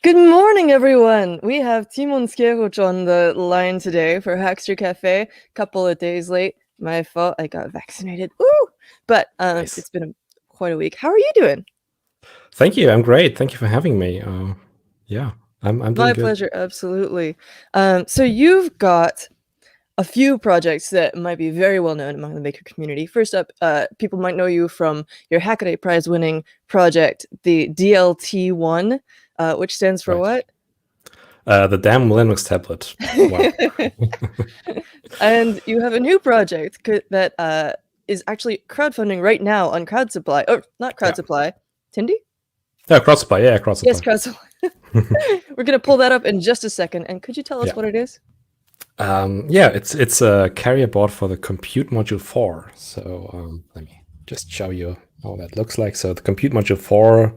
Good morning, everyone. We have Timon Skerutsch on the line today for Hackster Café. Couple of days late. My fault. I got vaccinated. Ooh! But Nice. it's been quite a week. How are you doing? Thank you. I'm great. Thank you for having me. Yeah, I'm doing My good. pleasure, absolutely. So you've got a few projects that might be very well known among the maker community. First up, people might know you from your Hackaday Prize winning project, the DLT1, which stands for Right. what? The damn Linux tablet. Wow. And you have a new project that is actually crowdfunding right now on CrowdSupply. Oh, not Yeah. CrowdSupply. Tindy? Yeah, cross-supply. Yeah, Yes, cross-supply. CrowdSupply. We're going to pull that up in just a second. And could you tell us Yeah. what it is? Yeah, it's a carrier board for the Compute Module 4. So let me just show you how that looks like. So the Compute Module 4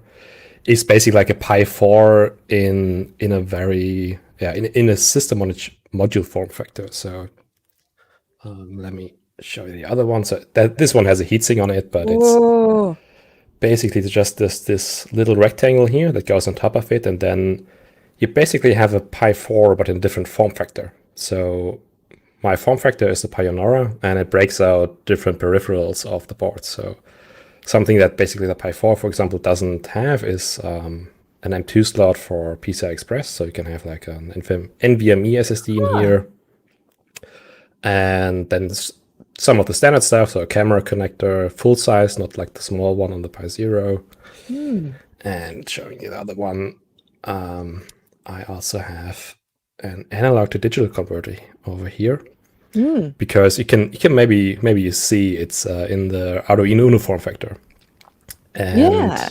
is basically like a Pi 4 in a very in a system on a module form factor. So let me show you the other one. So this one has a heatsink on it, but it's Whoa. basically just this little rectangle here that goes on top of it, and then you basically have a Pi 4 but in a different form factor. So my form factor is the Piunora, and it breaks out different peripherals of the board. So something that basically the Pi 4, for example, doesn't have is an M2 slot for PCI Express. So you can have like an NVMe SSD in here, and then some of the standard stuff, so a camera connector, full size, not like the small one on the Pi Zero. And showing you the other one, I also have an analog to digital converter over here, because you can maybe you see it's in the Arduino form factor, and Yeah.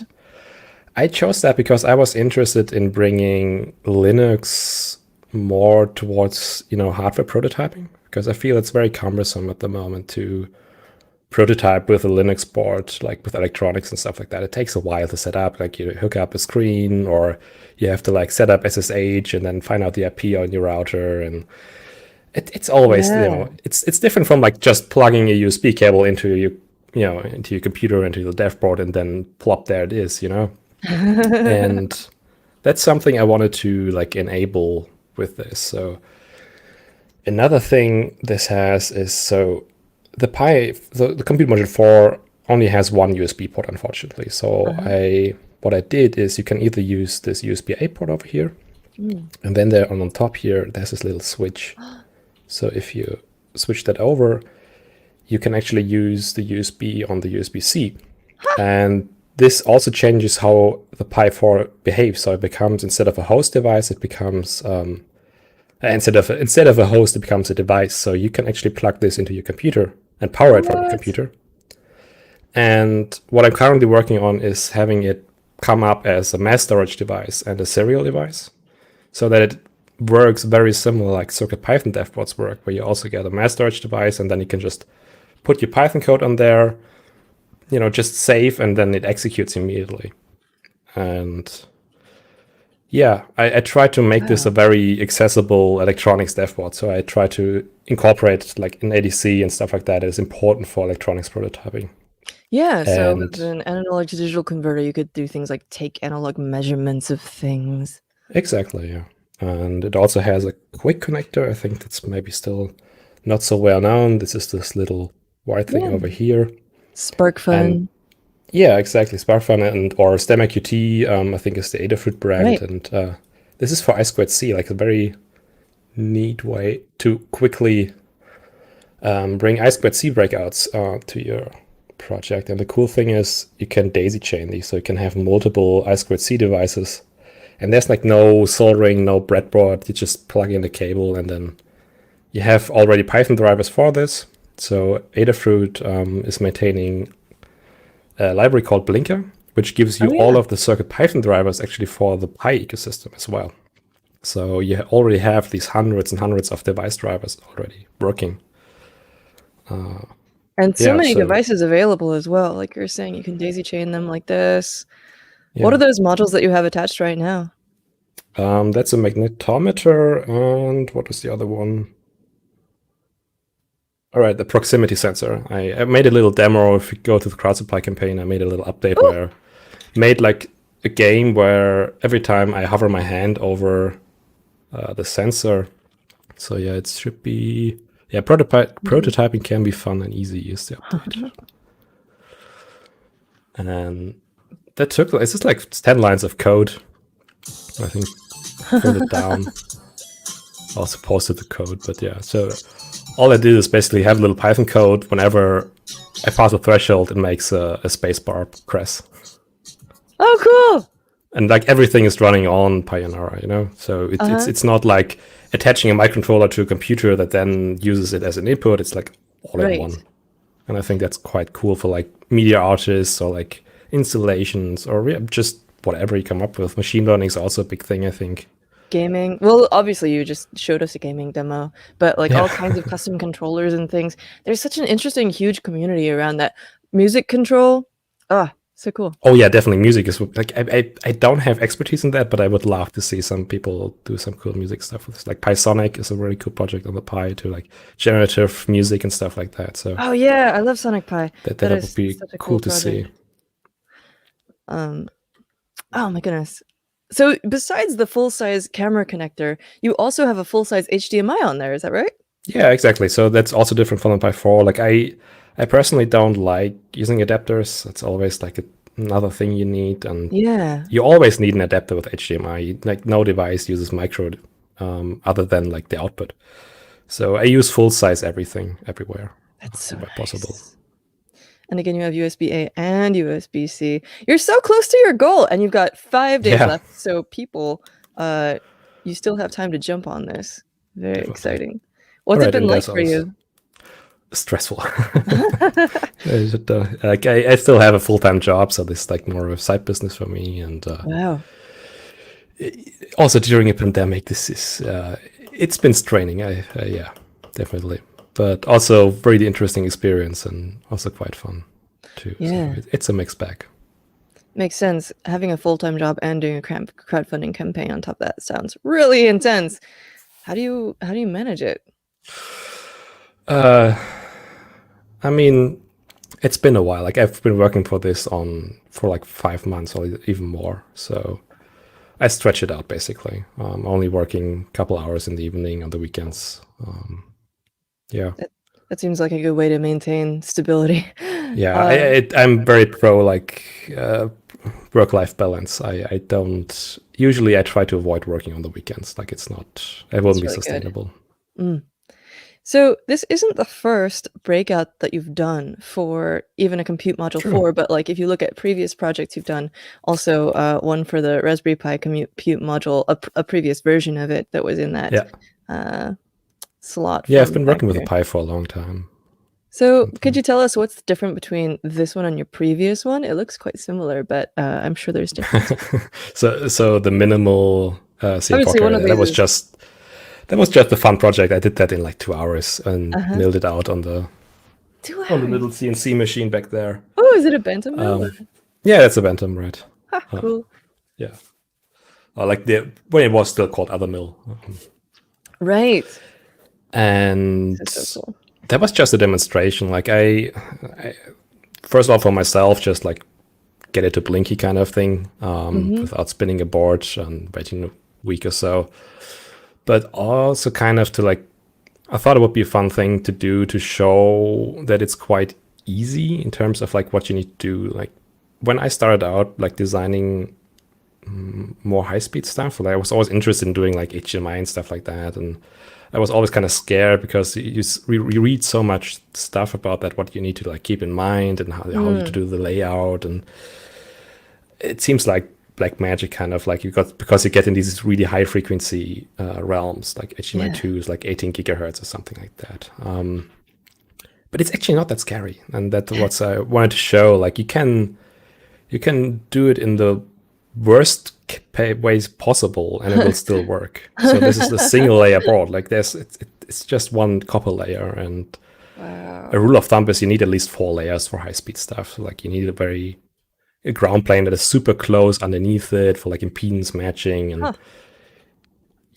I chose that because I was interested in bringing Linux more towards hardware prototyping, because I feel it's very cumbersome at the moment to prototype with a Linux board, like with electronics and stuff like that. It takes a while to set up. Like you hook up a screen, or you have to like set up SSH and then find out the IP on your router, and it's always Yeah. it's different from like just plugging a USB cable into into your computer, into the dev board, and then plop, there it is. And that's something I wanted to like enable with this. So another thing this has is, so the Compute Module 4 only has one USB port, unfortunately. So what I did is you can either use this USB-A port over here, and then there on top here, there's this little switch. So if you switch that over, you can actually use the USB on the USB-C. And this also changes how the Pi 4 behaves. So it becomes, instead of a host device, it becomes instead of a host, it becomes a device. So you can actually plug this into your computer and power it from your What? computer. And what I'm currently working on is having it come up as a mass storage device and a serial device, so that it works very similar like CircuitPython devboards work, where you also get a mass storage device, and then you can just put your Python code on there, just save, and then it executes immediately. And yeah, I try to make this a very accessible electronics dev board. So I try to incorporate like an ADC and stuff like that is important for electronics prototyping. Yeah, so And with an analog to digital converter, you could do things like take analog measurements of things. exactly, yeah. And it also has a quick connector. I think that's maybe still not so well known. This is this little white thing over here. Spark And fun. yeah, exactly. SparkFun or StemMQT, I think is the Adafruit brand. Right. And this is for I2C, like a very neat way to quickly bring I2C breakouts to your project. And the cool thing is you can daisy chain these, so you can have multiple I2C devices. And there's like no soldering, no breadboard. You just plug in the cable, and then you have already Python drivers for this. So Adafruit is maintaining a library called Blinker, which gives you all of the CircuitPython drivers actually for the Pi ecosystem as well. So you already have these hundreds and hundreds of device drivers already working. And so Yeah, many so devices available as well. Like you're saying, you can daisy chain them like this. What yeah, are those modules that you have attached right now? that's a magnetometer, and what was the other one? All right, the proximity sensor. I made a little demo. If you go to the CrowdSupply campaign, I made a little update Oh, where I made like a game where every time I hover my hand over the sensor, so yeah, it should be, yeah, prototyping can be fun and easy is the update. And that took, it's just like 10 lines of code. I think further down. I also posted the code, but yeah, so all I did is basically have a little Python code. Whenever I pass a threshold, it makes a spacebar press. Oh, cool! And like everything is running on Piunora, you know? So it's not like attaching a microcontroller to a computer that then uses it as an input. It's like all in one. And I think that's quite cool for like media artists or like installations or just whatever you come up with. Machine learning is also a big thing, I think. Gaming. Well, obviously you just showed us a gaming demo, but like all kinds of custom controllers and things. There's such an interesting, huge community around that. Music control. So cool. Oh yeah, definitely. Music is like I don't have expertise in that, but I would love to see some people do some cool music stuff with this. Like Pysonic is a really cool project on the Pi to like generative music and stuff like that. So oh yeah, I love Sonic Pi. That would be cool to see. Oh my goodness. So besides the full-size camera connector, you also have a full-size HDMI on there, is that right? Yeah, exactly. So that's also different from the Pi 4. Like I personally don't like using adapters. It's always like another thing you need, and you always need an adapter with HDMI. Like no device uses micro other than like the output. So I use full-size everything everywhere. That's so nice. Possible. And again, you have USB-A and USB-C. You're so close to your goal, and you've got 5 days left. So people, you still have time to jump on this. Very exciting. What's it been like for you? Stressful. Like I still have a full-time job, so this is like more of a side business for me. And wow. Also during a pandemic, this is it's been straining. Yeah, definitely. But also very interesting experience and also quite fun too. Yeah. So it's a mixed bag. Makes sense. Having a full-time job and doing a crowdfunding campaign on top of that sounds really intense. How do you manage it? I mean, it's been a while. Like I've been working for this for like 5 months or even more. So I stretch it out basically. Only working a couple hours in the evening on the weekends. Yeah, that seems like a good way to maintain stability. Yeah, I'm very pro like work-life balance. I don't usually. I try to avoid working on the weekends. Like it won't be sustainable. So this isn't the first breakout that you've done for even a Compute Module 4, but like if you look at previous projects you've done, also one for the Raspberry Pi Compute Module, a previous version of it that was in that slot. Yeah, I've been working with the Pi for a long time. So could you tell us what's different between this one and your previous one? It looks quite similar, but I'm sure there's differences. So the minimal that was just a fun project. I did that in like 2 hours and milled it out on the little CNC machine back there. Oh, is it a Bantam mill? Yeah, that's a Bantam, right? Cool. Yeah. Like when it was still called Other Mill. Right. And that's so cool. That was just a demonstration. Like I first of all for myself, just like get it to Blinky kind of thing, without spinning a board and waiting a week or so. But also kind of to like, I thought it would be a fun thing to do to show that it's quite easy in terms of like what you need to do. Like when I started out like designing more high-speed stuff, like I was always interested in doing like HDMI and stuff like that. And I was always kind of scared because you read so much stuff about that, what you need to like keep in mind and how to do the layout. And it seems like black magic kind of like because you get in these really high frequency realms, like HDMI 2 is like 18 gigahertz or something like that. But it's actually not that scary. And that's what I wanted to show. Like you can do it in the worst ways possible and it will still work. So this is the single layer board. Like it's just one copper layer, and a rule of thumb is you need at least 4 layers for high speed stuff. So like you need a ground plane that is super close underneath it for like impedance matching. And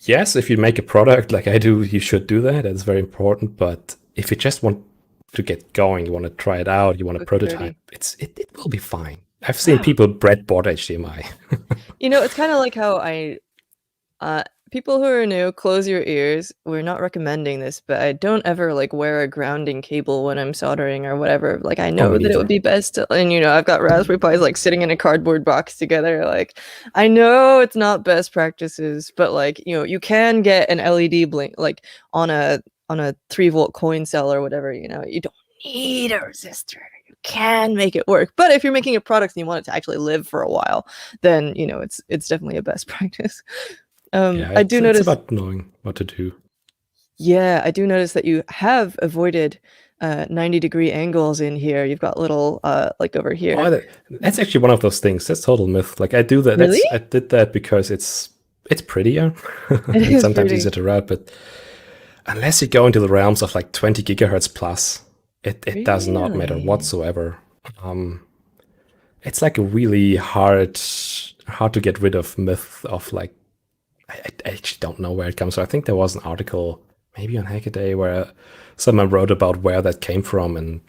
yes, if you make a product like I do, you should do that. That's very important. But if you just want to get going, you want to try it out, you want to prototype, it will be fine. I've seen Wow. people breadboard HDMI. It's kind of like how people who are new, close your ears. We're not recommending this, but I don't ever like wear a grounding cable when I'm soldering or whatever. Like I Oh, know me that it would neither. be best to, and I've got Raspberry Pis like sitting in a cardboard box together. Like I know it's not best practices, but like, you can get an LED blink like on a 3-volt coin cell or whatever, you don't need a resistor. You can make it work. But if you're making a product and you want it to actually live for a while, then it's definitely a best practice. Yeah, I do it's notice, about knowing what to do. yeah, I do notice that you have avoided 90-degree angles in here. You've got little like over here. Oh, that's actually one of those things. That's total myth. Like I do that. Really? I did that because it's prettier It and is sometimes pretty. easier to route. But unless you go into the realms of like 20 gigahertz plus, it does not matter Really? whatsoever. It's like a really hard to get rid of myth of like I actually don't know where it comes from. I think there was an article maybe on Hackaday where someone wrote about where that came from, and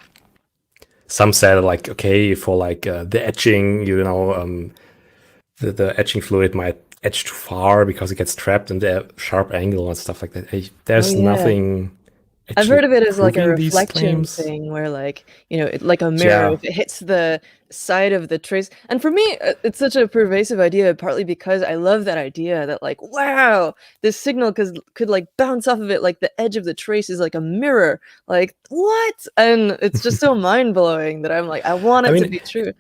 some said like, okay, for like the etching, the etching fluid might etch too far because it gets trapped in the sharp angle and stuff like that. Oh There's yeah. nothing I've actually heard of it as like a proving these reflection claims. thing where like, like a mirror, Yeah, if it hits the side of the trace. And for me, it's such a pervasive idea, partly because I love that idea that like, wow, this signal could like bounce off of it like the edge of the trace is like a mirror. Like, what? And it's just so mind-blowing that I'm like, I want I it to mean, be true.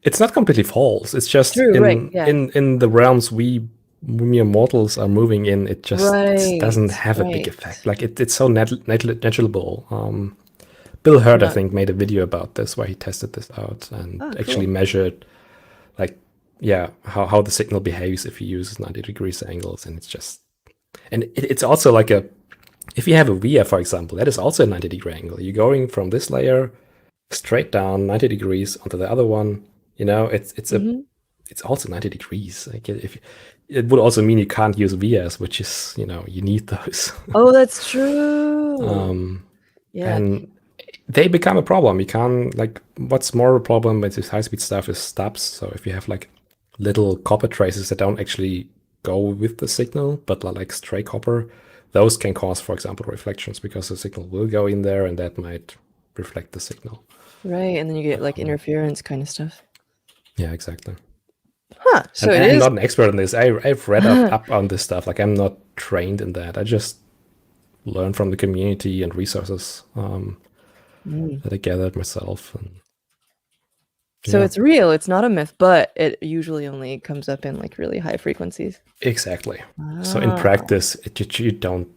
it's not completely false. It's just True, right, yeah. in the realms we mere mortals are moving in. It Right, doesn't have a big right. effect. Like it's so negligible. Bill Hurd, I Not, think, made a video about this where he tested this out and oh, actually cool. measured, like, yeah, how the signal behaves if you use 90 degrees angles. And it's just, and it's also like if you have a via, for example, that is also a 90-degree angle. You're going from this layer straight down 90 degrees onto the other one. Hmm. It's also 90 degrees. Like if it would also mean you can't use vias, which is, you need those. Oh, that's true. Yeah. And they become a problem. You can't, like, what's more a problem with this high-speed stuff is stubs. So if you have like little copper traces that don't actually go with the signal, but are like stray copper, those can cause, for example, reflections because the signal will go in there and that might reflect the signal. Right, and then you get like interference kind of stuff. Yeah, exactly. Huh, so And it I'm is. not an expert on this. I've read up on this stuff. Like I'm not trained in that. I just learn from the community and resources Mm. that I gathered myself. And So yeah, it's real, it's not a myth, but it usually only comes up in like really high frequencies. exactly. So in Ah. practice, you don't.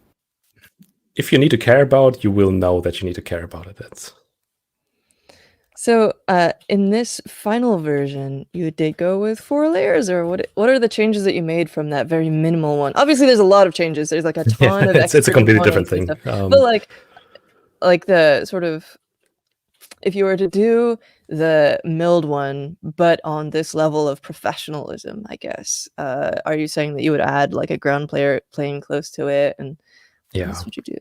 If you need to care about, you will know that you need to care about it. That's So in this final version, you did go with 4 layers, or what are the changes that you made from that very minimal one? Obviously, there's a lot of changes. There's like a yeah, ton of it's a extra completely different components and thing. stuff. But like the sort of if you were to do the milled one, but on this level of professionalism, I guess, are you saying that you would add like a ground player playing close to it, and what Yeah. else would you do?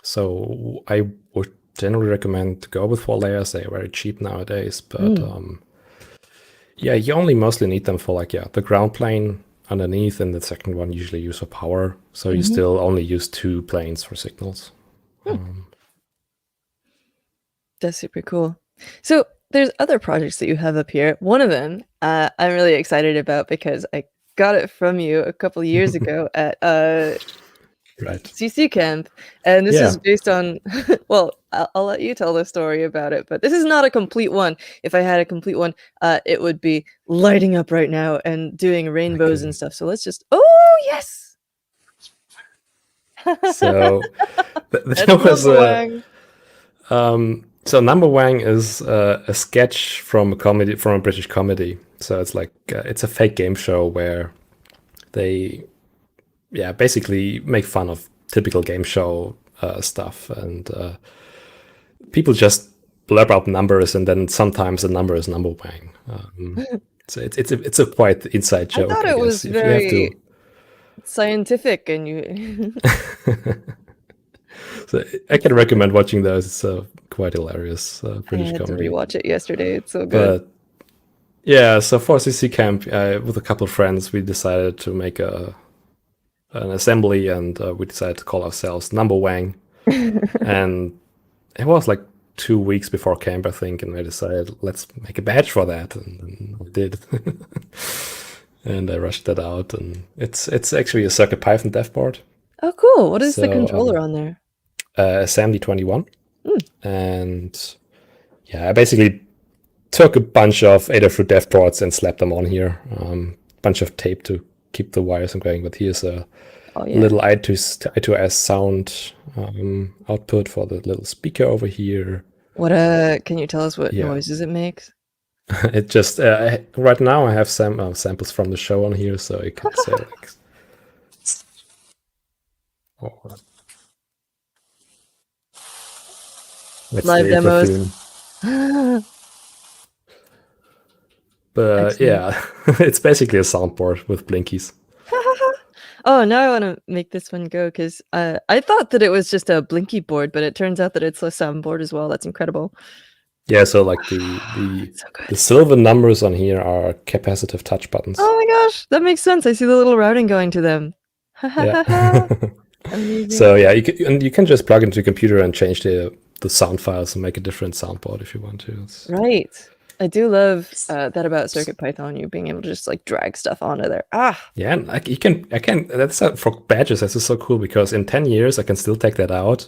So I would generally recommend to go with 4 layers. They are very cheap nowadays, but Mm. yeah, you only mostly need them for like the ground plane underneath, and the second one usually use for power. So you Hmm. still only use 2 planes for signals. That's super cool. So there's other projects that you have up here. One of them I'm really excited about because I got it from you a couple years ago at Right. CC Camp, and this Yeah. is based on well, I'll let you tell the story about it, but this is not a complete one. If I had a complete one, it would be lighting up right now and doing I rainbows and can. stuff. So let's just oh yes. So That's there was a Numberwang. so Numberwang is a sketch from a comedy, from a British comedy. So it's like it's a fake game show where they basically make fun of typical game show stuff, and people just blurb out numbers, and then sometimes the number is Numberwang. So it's a quite inside I joke, thought I it guess. was If you have very to. scientific and you So I can recommend watching those. It's quite hilarious I British had to comedy. rewatch it yesterday. It's so good. But Yeah, so for CC Camp, with a couple of friends, we decided to make an assembly, and we decided to call ourselves Numberwang. And it was like 2 weeks before camp, I think, and I decided let's make a badge for that, and we did. And I rushed that out, and it's actually a CircuitPython dev board. Oh, cool. What is the So, controller on there? SAMD21, and yeah, I basically took a bunch of Adafruit dev boards and slapped them on here. Bunch of tape to keep the wires from going, but here's a little I2S sound output for the little speaker over here. What can you tell us what noises it makes? It just right now I have some samples from the show on here, so you can say like, live demos. But excellent. Yeah, it's basically a soundboard with blinkies. Oh, now I want to make this one go, because I thought that it was just a blinky board, but it turns out that it's a soundboard as well. That's incredible. Yeah, so like the silver numbers on here are capacitive touch buttons. Oh my gosh, that makes sense. I see the little routing going to them. Yeah. So yeah, you can just plug into your computer and change the sound files and make a different soundboard if you want to. Right. I do love that about CircuitPython, you being able to just like drag stuff onto there. Yeah, and I can. That's for badges. This is so cool because in 10 years I can still take that out,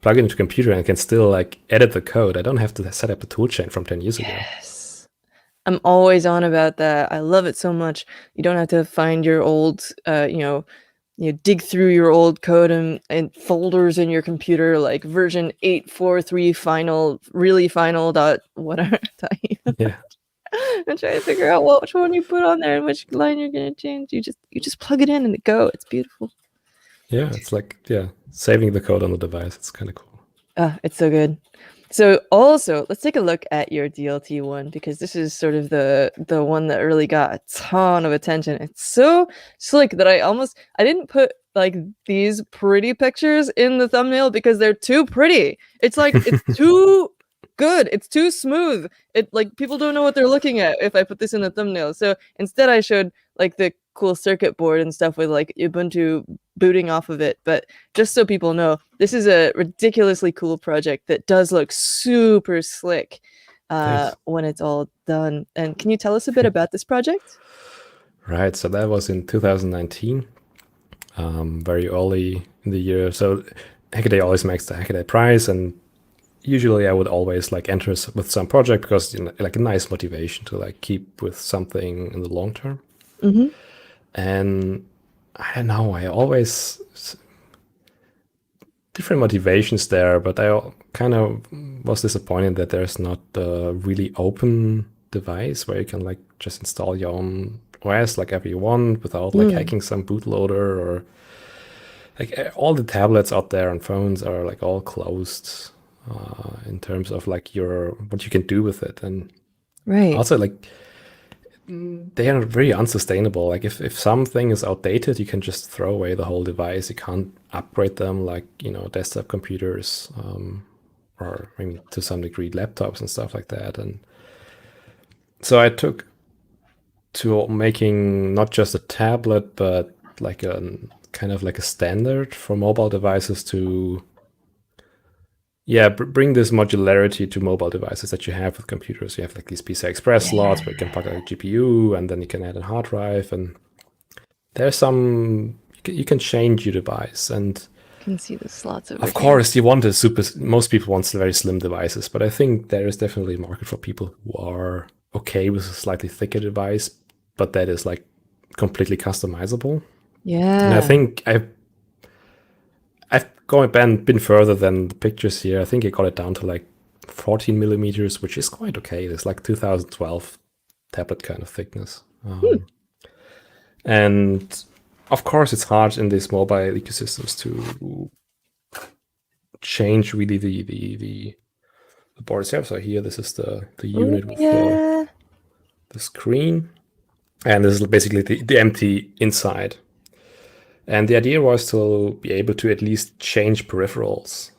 plug it into a computer, and I can still like edit the code. I don't have to set up a toolchain from 10 years ago. Yes, I'm always on about that. I love it so much. You don't have to find your old, you dig through your old code and folders in your computer, like version 8.4.3 final, really final dot whatever. Yeah. And try to figure out which one you put on there and which line you're gonna change. You just plug it in and it go. It's beautiful. Yeah, it's like saving the code on the device. It's kind of cool. It's so good. So also, let's take a look at your DLT one, because this is sort of the one that really got a ton of attention. It's so slick that I didn't put like these pretty pictures in the thumbnail because they're too pretty. It's like it's too good. It's too smooth. It like people don't know what they're looking at if I put this in the thumbnail. So instead I showed like the cool circuit board and stuff with like Ubuntu booting off of it. But just so people know, this is a ridiculously cool project that does look super slick when it's all done. And can you tell us a bit about this project? Right, so that was in 2019, very early in the year. So Hackaday always makes the Hackaday Prize, and usually I would always like enter with some project because like a nice motivation to like keep with something in the long term. Mm-hmm. And I don't know, I always different motivations there, but I kind of was disappointed that there's not a really open device where you can like just install your own OS like ever you want without like hacking some bootloader, or like all the tablets out there and phones are like all closed in terms of like what you can do with it. And also like they are very unsustainable. Like if something is outdated, you can just throw away the whole device. You can't upgrade them like, desktop computers, or maybe to some degree laptops and stuff like that. And so I took to making not just a tablet, but like a kind of like a standard for mobile devices to bring this modularity to mobile devices that you have with computers. You have like these PCI Express slots where you can plug a GPU, and then you can add a hard drive, and there's some you can change your device. And you can see the slots over of course you want most people want very slim devices, but I think there is definitely a market for people who are okay with a slightly thicker device, but that is like completely customizable. And I think I've been further than the pictures here. I think I got it down to like 14 millimeters, which is quite okay. It's like 2012 tablet kind of thickness. And of course, it's hard in these mobile ecosystems to change really the board itself. So here, this is the unit with the screen, and this is basically the empty inside. And the idea was to be able to at least change peripherals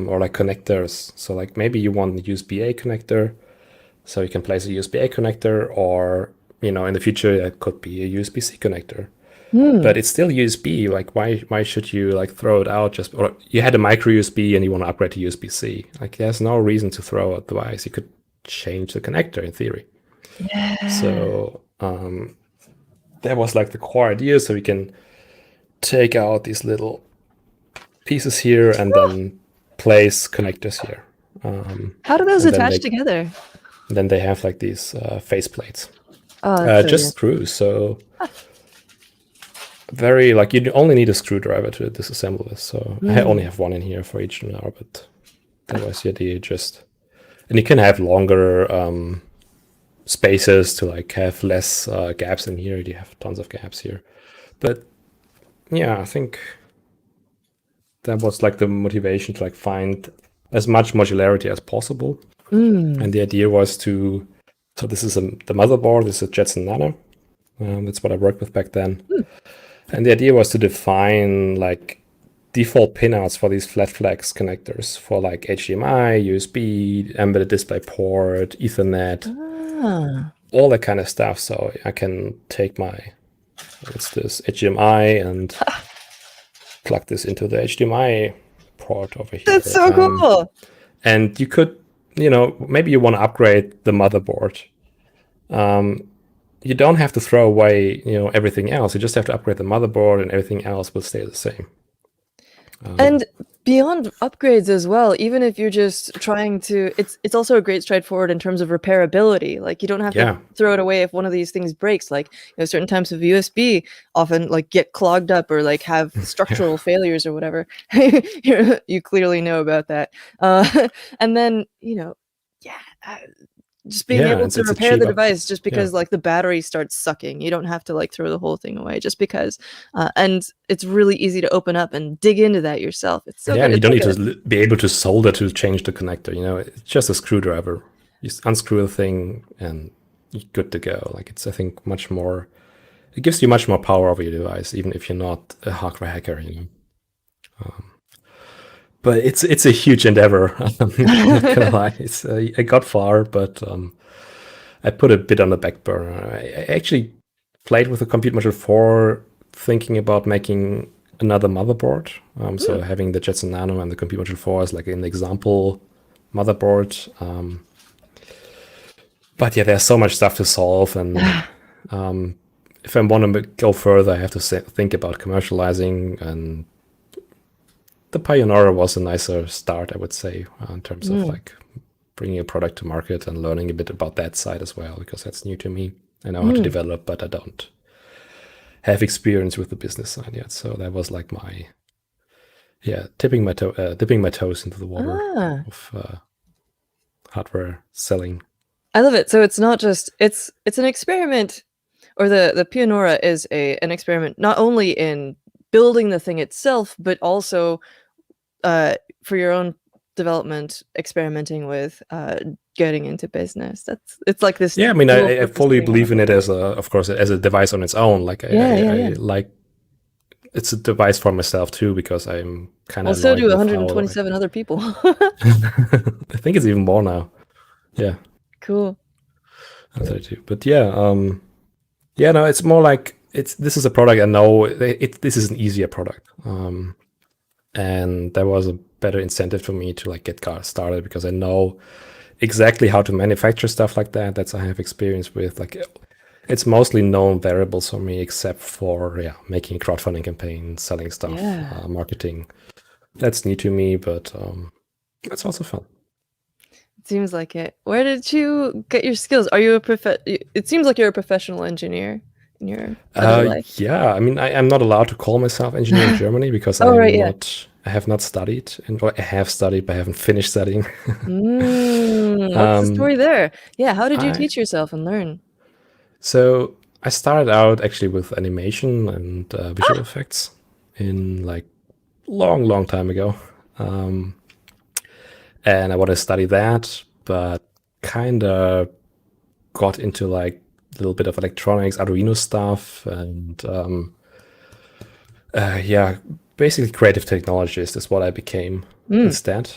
or like connectors. So like maybe you want a USB-A connector, So you can place a USB-A connector, or in the future it could be a USB-C connector. But it's still USB. Like, why should you like throw it out? Or you had a micro USB and you want to upgrade to USB-C. Like, there's no reason to throw out the device. You could change the connector in theory. Yeah. So that was like the core idea. So we can take out these little pieces here and then place connectors here. How do those attach together? Then they have like these face plates. Oh, just screws. So very like, you only need a screwdriver to disassemble this. So I only have one in here for each now, but that was the idea. And you can have longer spaces to like have less gaps in here. You have tons of gaps here. But yeah, I think that was like the motivation to like find as much modularity as possible. And the idea was so this is the motherboard. This is a Jetson Nano. That's what I worked with back then. And the idea was to define like default pinouts for these flat flex connectors for like HDMI, USB, embedded display port, Ethernet, all that kind of stuff. So I can take this HDMI and plug this into the HDMI port over here. That's so cool. And you could, maybe you want to upgrade the motherboard. You don't have to throw away, everything else. You just have to upgrade the motherboard, and everything else will stay the same. And beyond upgrades as well, even if you're just trying to, it's also a great stride forward in terms of repairability. Like, you don't have to throw it away if one of these things breaks. Like, certain types of USB often like get clogged up or like have structural failures or whatever. You clearly know about that. And then, just being able to repair the device just because like the battery starts sucking. You don't have to like throw the whole thing away just because. And it's really easy to open up and dig into that yourself. It's so good. And you don't need to be able to solder to change the connector. It's just a screwdriver. You unscrew the thing and you're good to go. Like, it's, I think, much more. It gives you much more power over your device, even if you're not a hardware hacker. But it's a huge endeavor. I'm not gonna lie. I got far, but I put a bit on the back burner. I actually played with the Compute Module 4, thinking about making another motherboard. So having the Jetson Nano and the Compute Module 4 as like an example motherboard. But yeah, there's so much stuff to solve, and if I want to go further, I have to think about commercializing, and the Piunora was a nicer start, I would say, in terms of like bringing a product to market and learning a bit about that side as well, because that's new to me. I know how to develop, but I don't have experience with the business side yet. So that was like my, dipping my toes into the water of hardware selling. I love it. So it's not just it's an experiment, or the Piunora is an experiment not only in building the thing itself, but also for your own development, experimenting with getting into business. It's like this. Yeah, I mean, I fully believe in it as a device on its own. Like, I like, it's a device for myself too, because I'm kind of. Well, so do 127 other people. I think it's even more now. Yeah. Cool. But no, it's more like this is a product I know. This is an easier product, and there was a better incentive for me to like get started, because I know exactly how to manufacture stuff like that. That's I have experience with. Like, it's mostly known variables for me, except for making a crowdfunding campaign, selling stuff, marketing. That's new to me, but it's also fun. Seems like it. Where did you get your skills? Are you it seems like you're a professional engineer in your life. Yeah, I mean, I'm not allowed to call myself engineer in Germany because I have not studied, or I have studied but I haven't finished studying. What's the story there? Yeah, how did you teach yourself and learn? So I started out actually with animation and visual effects in like long time ago. And I wanted to study that, but kind of got into like a little bit of electronics, Arduino stuff, and basically creative technologist is what I became instead.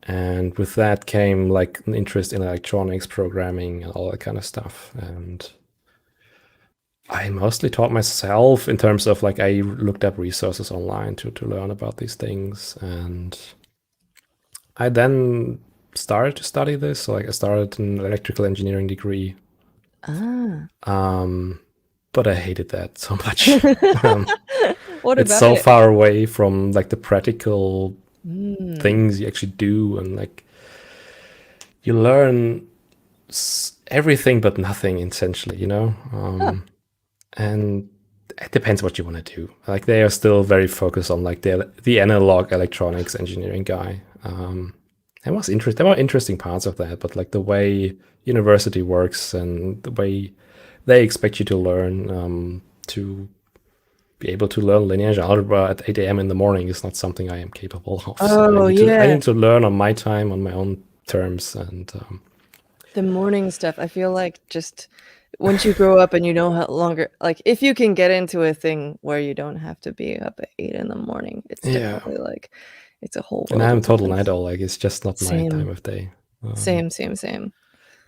And with that came like an interest in electronics, programming, and all that kind of stuff. And I mostly taught myself in terms of like I looked up resources online to learn about these things. And I then started to study this. So like I started an electrical engineering degree. But I hated that so much. What It's about so it? far away from like the practical things you actually do, and like you learn everything but nothing essentially, you know. And it depends what you want to do. Like they are still very focused on like the analog electronics engineering guy. It was interesting. There were interesting parts of that, but like the way university works and the way they expect you to learn to be able to learn linear algebra at 8 a.m. in the morning is not something I am capable of. So Oh, I yeah. need to learn on my time, on my own terms, and The morning stuff, I feel like just once you grow up and you know how longer, like if you can get into a thing where you don't have to be up at 8 in the morning, it's yeah. definitely like it's a whole And world I'm of a total night difference. owl. Like it's just not my time Same, of day. same.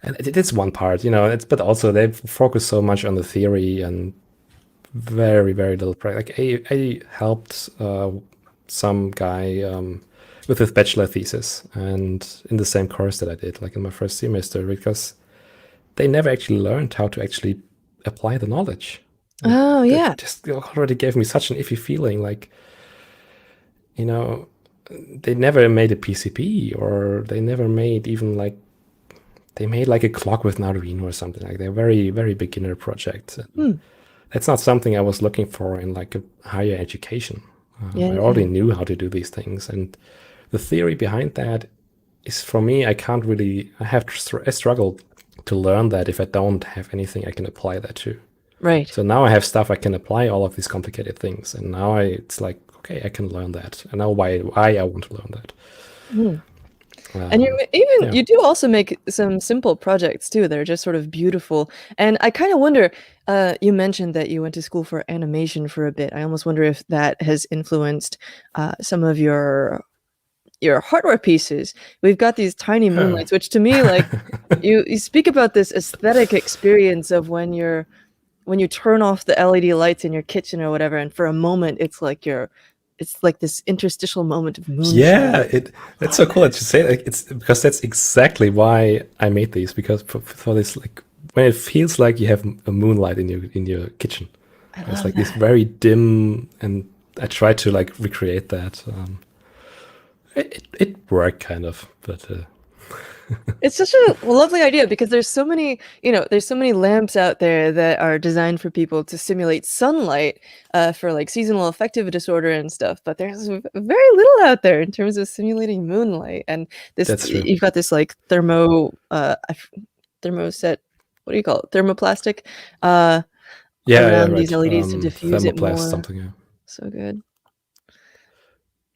And it's one part, you know. It's but also they focus so much on the theory and very little practice. Like I helped some guy with his bachelor thesis, and in the same course that I did, like in my first semester, because they never actually learned how to actually apply the knowledge. Like Oh, yeah. that just already gave me such an iffy feeling. Like, you know, they never made a PCB, or they never made even like they made like a clock with an Arduino or something. Like they're very beginner project. That's not something I was looking for in like a higher education. I already Yeah. knew how to do these things, and the theory behind that is for me. I can't really. I struggled to learn that if I don't have anything I can apply that to. Right. So now I have stuff I can apply all of these complicated things, and now it's like okay, I can learn that. And now why I want to learn that. And Yeah. you do also make some simple projects too that are just sort of beautiful. And I kind of wonder, you mentioned that you went to school for animation for a bit. I almost wonder if that has influenced some of your hardware pieces. We've got these tiny Huh. moonlights, which to me, like you speak about this aesthetic experience of when you turn off the LED lights in your kitchen or whatever, and for a moment it's like this interstitial moment of moonshine. Yeah, that's so cool that you say like it's because that's exactly why I made these because for this like when it feels like you have a moonlight in your kitchen. I It's love like this that. very dim, and I try to like recreate that. It worked kind of, but It's such a lovely idea because there's so many lamps out there that are designed for people to simulate sunlight for like seasonal affective disorder and stuff, but there's very little out there in terms of simulating moonlight. And this that's true. you've got this like thermoset, what do you call it? Thermoplastic Yeah, around these right. LEDs to diffuse it Thermoplast more. something. Yeah, So good.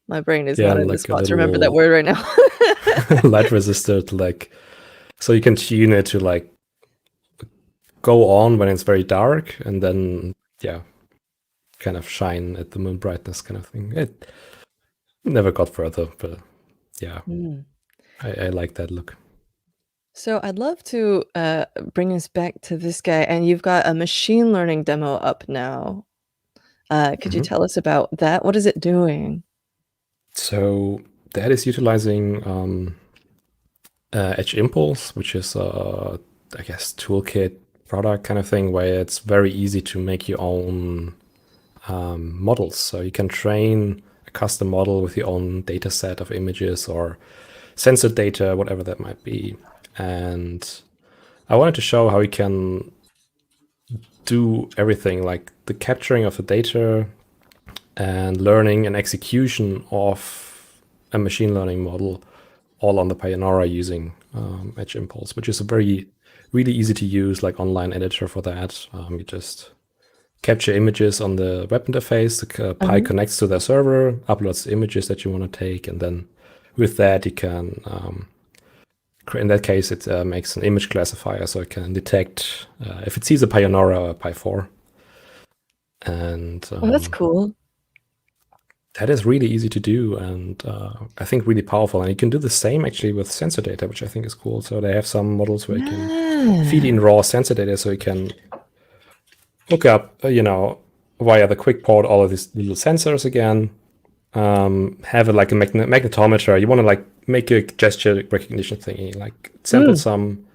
My brain is yeah, not and in the like a spot to remember that little word right now. light resistor to like so you can tune it to like go on when it's very dark, and then yeah, kind of shine at the moon brightness kind of thing. It never got further, but yeah, Mm. I like that look. So I'd love to bring us back to this guy, and you've got a machine learning demo up now. Could you Mhm. tell us about that? What is it doing? So that is utilizing Edge Impulse, which is I guess toolkit product kind of thing, where it's very easy to make your own models. So you can train a custom model with your own data set of images or sensor data, whatever that might be. And I wanted to show how you can do everything like the capturing of the data and learning and execution of a machine learning model all on the Piunora using Edge Impulse, which is a really easy to use like online editor for that. You just capture images on the web interface. The Pi Uh-huh. connects to the server, uploads the images that you want to take, and then with that you can in that case, it makes an image classifier, so it can detect if it sees a Piunora or a Pi 4. And Oh, that's cool. that is really easy to do, and I think really powerful. And you can do the same actually with sensor data, which I think is cool. So they have some models where you can feed in raw sensor data, so you can hook up, via the quick port all of these little sensors again. Have it like a magnetometer. You want to like make a gesture recognition thingy, like sample some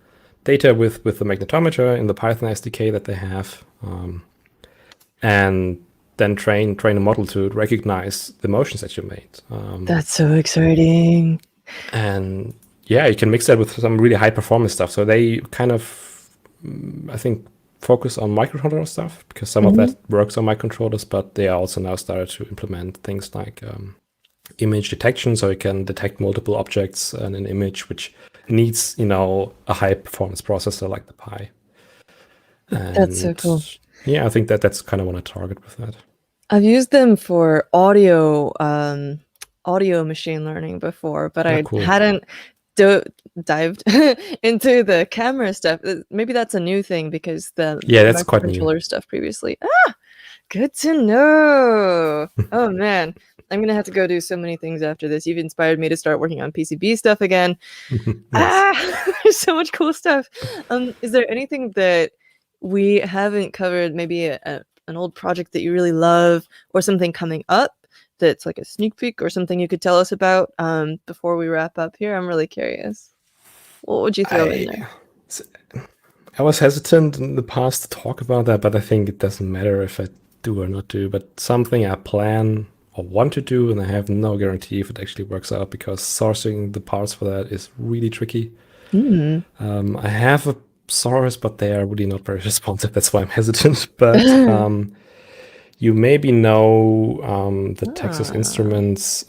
data with the magnetometer in the Python SDK that they have, and then train a model to recognize the motions that you made. That's so exciting. And yeah, you can mix that with some really high performance stuff. So they kind of, I think, focus on microcontroller stuff because some of that works on microcontrollers, but they also now started to implement things like image detection, so you can detect multiple objects in an image, which needs, a high performance processor like the Pi. And That's so cool. Yeah, I think that's kind of what I target with that. I've used them for audio machine learning before, but I cool. hadn't dived into the camera stuff. Maybe that's a new thing because the that's quite new. microcontroller stuff previously. Good to know. Oh man, I'm gonna have to go do so many things after this. You've inspired me to start working on PCB stuff again. There's so much cool stuff. Is there anything that we haven't covered? Maybe an old project that you really love, or something coming up that's like a sneak peek, or something you could tell us about before we wrap up here? I'm really curious. What would you throw in there? I was hesitant in the past to talk about that, but I think it doesn't matter if I do or not do. But something I plan or want to do, and I have no guarantee if it actually works out because sourcing the parts for that is really tricky. I have a source, but they are really not very responsive. That's why I'm hesitant. But you maybe know the Texas Instruments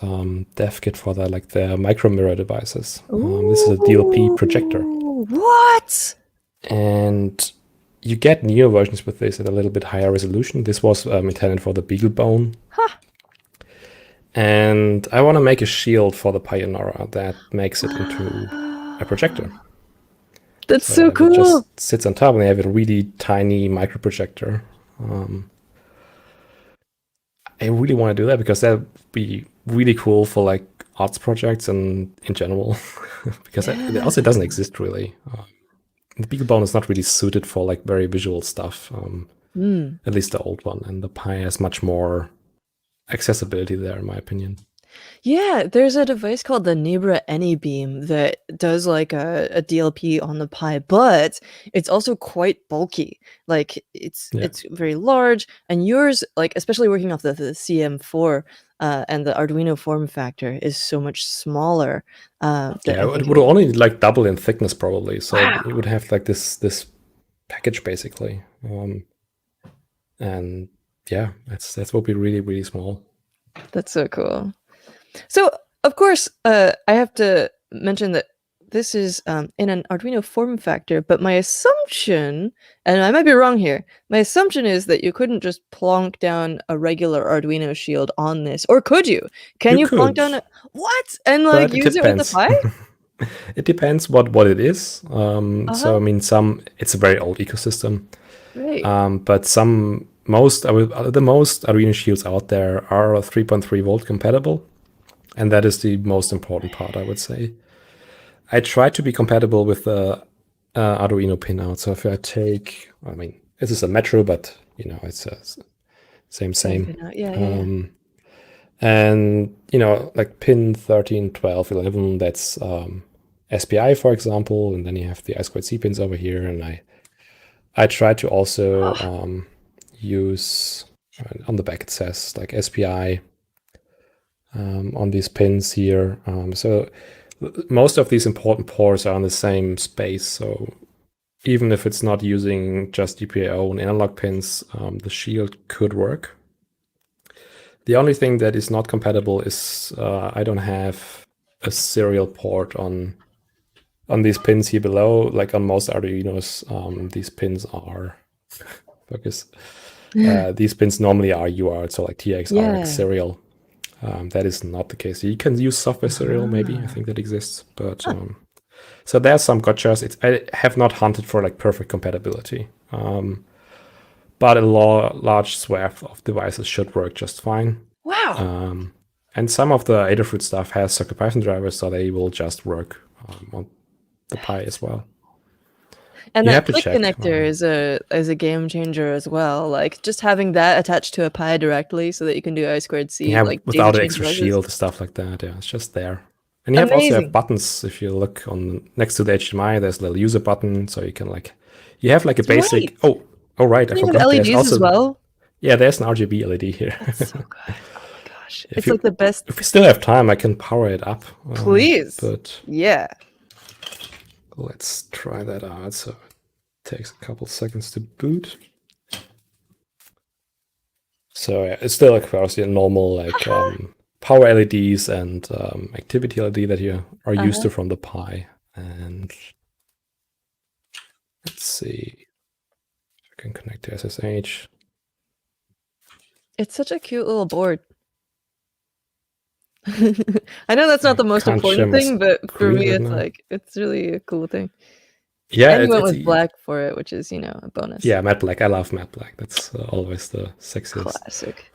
dev kit for that, like their micro mirror devices. This is a DLP projector. What? And you get newer versions with this at a little bit higher resolution. This was intended for the BeagleBone. And I want to make a shield for the Piunora that makes it into a projector. That's so cool. It just sits on top, and they have a really tiny micro projector. I really want to do that because that would be really cool for like arts projects and in general, because it also doesn't exist really. The BeagleBone is not really suited for like very visual stuff, at least the old one, and the Pi has much more accessibility there, in my opinion. Yeah, there's a device called the Nebra AnyBeam that does like a DLP on the Pi, but it's also quite bulky. Like it's very large, and yours, like especially working off the CM4 and the Arduino form factor, is so much smaller. It would only like double in thickness probably, so it would have like this package basically, and yeah, that would be really, really small. That's so cool. So, of course, I have to mention that this is in an Arduino form factor, but my assumption, and I might be wrong here, my assumption is that you couldn't just plonk down a regular Arduino shield on this, or could you? Can you plonk down what? And like use it with the Pi? It depends what it is. So I mean, it's a very old ecosystem, right? But the most Arduino shields out there are 3.3 volt compatible. And that is the most important part, I would say. I try to be compatible with the Arduino pinout. So if I take, this is a Metro, but it's a same. And like pin 13, 12, 11, that's SPI, for example, and then you have the I2C pins over here. And I try to also use, on the back it says like SPI. On these pins here. So most of these important ports are on the same space. So even if it's not using just GPIO and analog pins, the shield could work. The only thing that is not compatible is I don't have a serial port on these pins here below. Like on most Arduinos, these pins are focus. These pins normally are UART, so like TX, RX serial. That is not the case. You can use software serial, maybe. I think that exists. But so there's some gotchas. I have not hunted for like perfect compatibility. But a large swath of devices should work just fine. Wow. And some of the Adafruit stuff has CircuitPython drivers, so they will just work on the Pi as well. And You that have to click check. connector is a game changer as well. Like just having that attached to a Pi directly so that you can do I2C Yeah, like without daisy an chain extra devices. shield, stuff like that. Yeah, it's just there. And you also have buttons. If you look on next to the HDMI, there's a little user button, so you can like, you have like a basic. Right. Oh right, I You have forgot. There's LEDs also as well. yeah, there's an RGB LED here. That's so good. Oh my gosh, If it's like the best. we still have time, I can power it up. Please. But Yeah. let's try that out. So it takes a couple seconds to boot. So yeah, it's still, of course, your normal like power LEDs and activity LED that you are used to from the Pi. And let's see if I can connect to SSH. It's such a cute little board. I know that's not the most important thing, but for me, it's like, it's really a cool thing. Yeah, and you went with black for it, which is, you know, a bonus. Yeah, matte black. I love matte black. That's always the sexiest. Classic.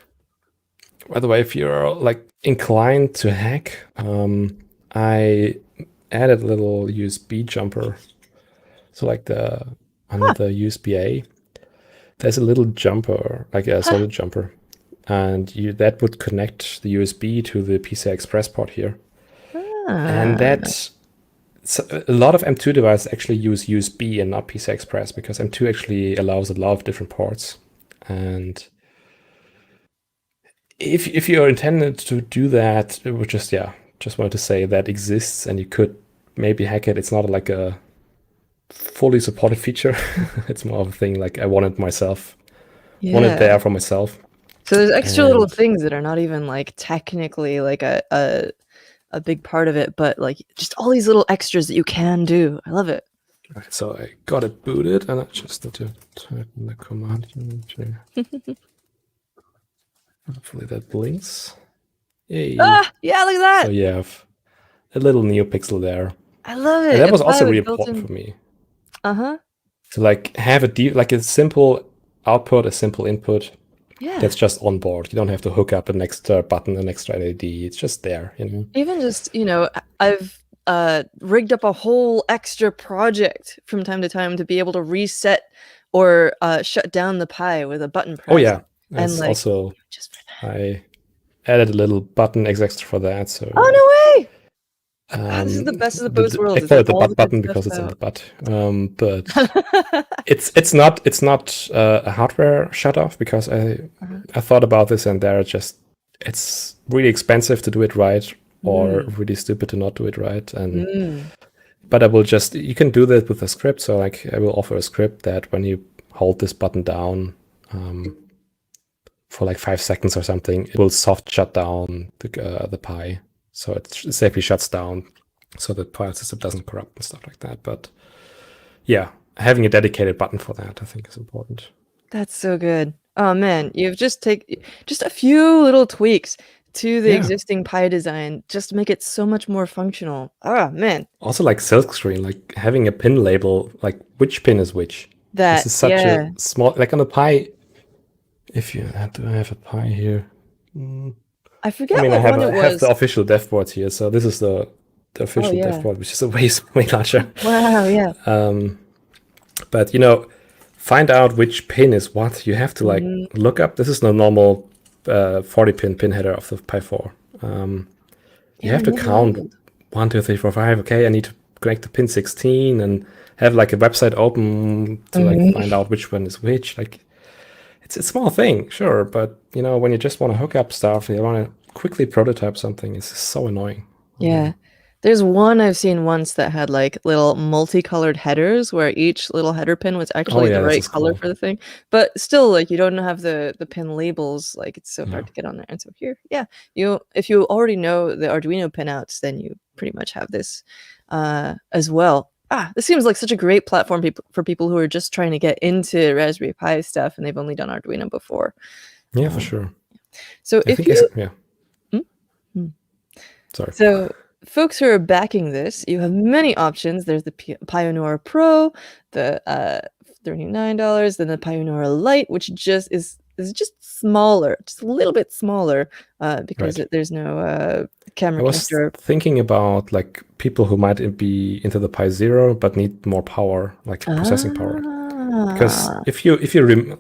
By the way, if you're like inclined to hack, I added a little USB jumper. So like under the USB-A, there's a little jumper, like a solid jumper, and that would connect the USB to the PCI Express port here. And that a lot of M2 devices actually use USB and not PCI Express because M2 actually allows a lot of different ports. And if you're intended to do that, it would just wanted to say that exists and you could maybe hack it. It's not like a fully supported feature. It's more of a thing like I wanted myself. Yeah. Want it there for myself. So there's extra little things that are not even like technically like a big part of it, but like just all these little extras that you can do. I love it. All right, so I got it booted and I just need to type in the command. Hopefully that blinks. Yay. Ah, yeah, look at that. So you have a little NeoPixel there. I love it. And that was also really important for me. To like have a simple output, a simple input. Yeah. That's just on board. You don't have to hook up an extra button, an extra LED. It's just there, you know. Even just, you know, I've rigged up a whole extra project from time to time to be able to reset or shut down the Pi with a button press. Oh yeah, that's and like, also just for that. I added a little button extra for that. So. Oh no way! This is the best of the both worlds. I call it the butt button because it's on the butt. But it's not a hardware shut off because I thought about this and it's really expensive to do it right or really stupid to not do it right. And but I will you can do that with a script. So like I will offer a script that when you hold this button down for like 5 seconds or something, it will soft shut down the Pi. So it safely shuts down so the file system doesn't corrupt and stuff like that. But yeah, having a dedicated button for that, I think, is important. That's so good. Oh man, you've just a few little tweaks to the existing Pi design just to make it so much more functional. Oh man. Also like silk screen, like having a pin label, like which pin is which. This is such a small, like on a Pi, if you do I have a Pi here? I forget. I mean, I have the official dev board here, so this is the official dev board, which is a way larger. Wow, yeah. But you know, find out which pin is what. You have to like look up. This is the normal 40-pin header of the Pi 4. You have to count 1, 2, 3, 4, 5. Okay, I need to connect to pin 16 and have like a website open to like find out which one is which. Like. It's a small thing, sure, but you know, when you just want to hook up stuff, you want to quickly prototype something, it's so annoying. Yeah. There's one I've seen once that had like little multicolored headers where each little header pin was actually the right color for the thing. But still, like you don't have the pin labels, like it's so hard to get on there. And so here, if you already know the Arduino pinouts, then you pretty much have this as well. This seems like such a great platform for people who are just trying to get into Raspberry Pi stuff and they've only done Arduino before. Yeah, for sure. So Sorry. So folks who are backing this, you have many options. There's the Piunora Pro, the $39, then the Piunora Lite, which just is is just smaller, just a little bit smaller, because Right. there's no camera I was connector. thinking about like people who might be into the Pi Zero but need more power, like processing power. Because Ah, if you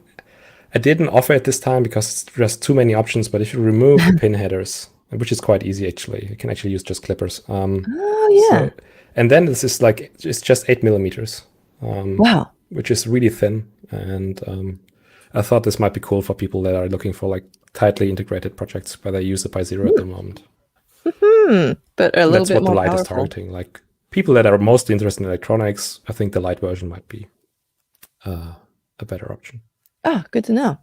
I didn't offer it this time because it's just too many options. But if you remove the pin headers, which is quite easy actually, you can actually use just clippers. oh yeah. So and then this is like it's just 8 millimeters, Wow. which is really thin. And I thought this might be cool for people that are looking for like tightly integrated projects where they use the Pi Zero at the moment. But a And little that's bit what the more Lite is powerful. targeting. Like people that are mostly interested in electronics, I think the Lite version might be a better option. Ah, good to know.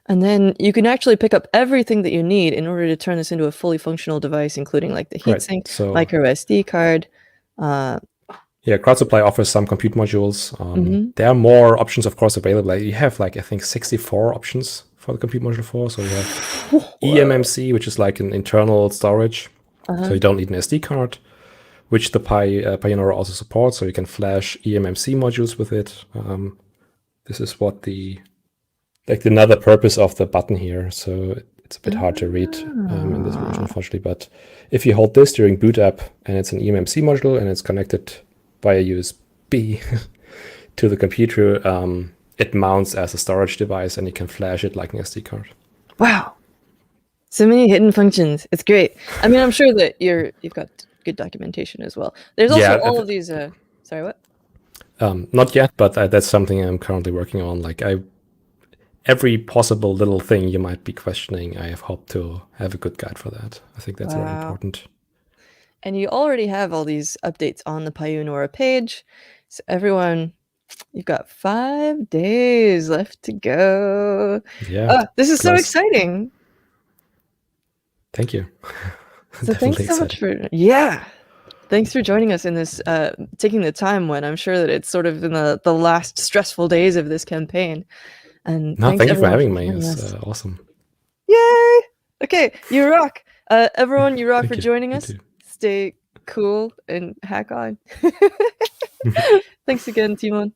And then you can actually pick up everything that you need in order to turn this into a fully functional device, including like the Right. heatsink, So micro SD card. yeah, Crowd Supply offers some compute modules. Mhm. There are more options, of course, available. Like you have like I think 64 options for the compute module 4. So you have Whoa. eMMC, which is like an internal storage. So you don't need an SD card, which the Piunora also supports. So you can flash eMMC modules with it. This is what another purpose of the button here. So it's a bit hard to read in this version, unfortunately. But if you hold this during boot up and it's an eMMC module and it's connected via USB to the computer, it mounts as a storage device and you can flash it like an SD card. Wow. So many hidden functions. It's great. I mean, I'm sure that you've got good documentation as well. There's also all of these sorry, what? Not yet, but that's something I'm currently working on. Like every possible little thing you might be questioning, I have hoped to have a good guide for that. I think that's very important. And you already have all these updates on the Piunora page. So everyone, you've got 5 days left to go. Yeah. This is so close. exciting. Thank you. So thanks so much for thanks for joining us in this, taking the time when I'm sure that it's sort of in the last stressful days of this campaign. And No, thanks thank you for everyone having me. joining It's us. awesome. Yay! Okay, you rock. Everyone, you rock Thank for you. joining You us. too. Stay cool and hack on. Thanks again, Timon.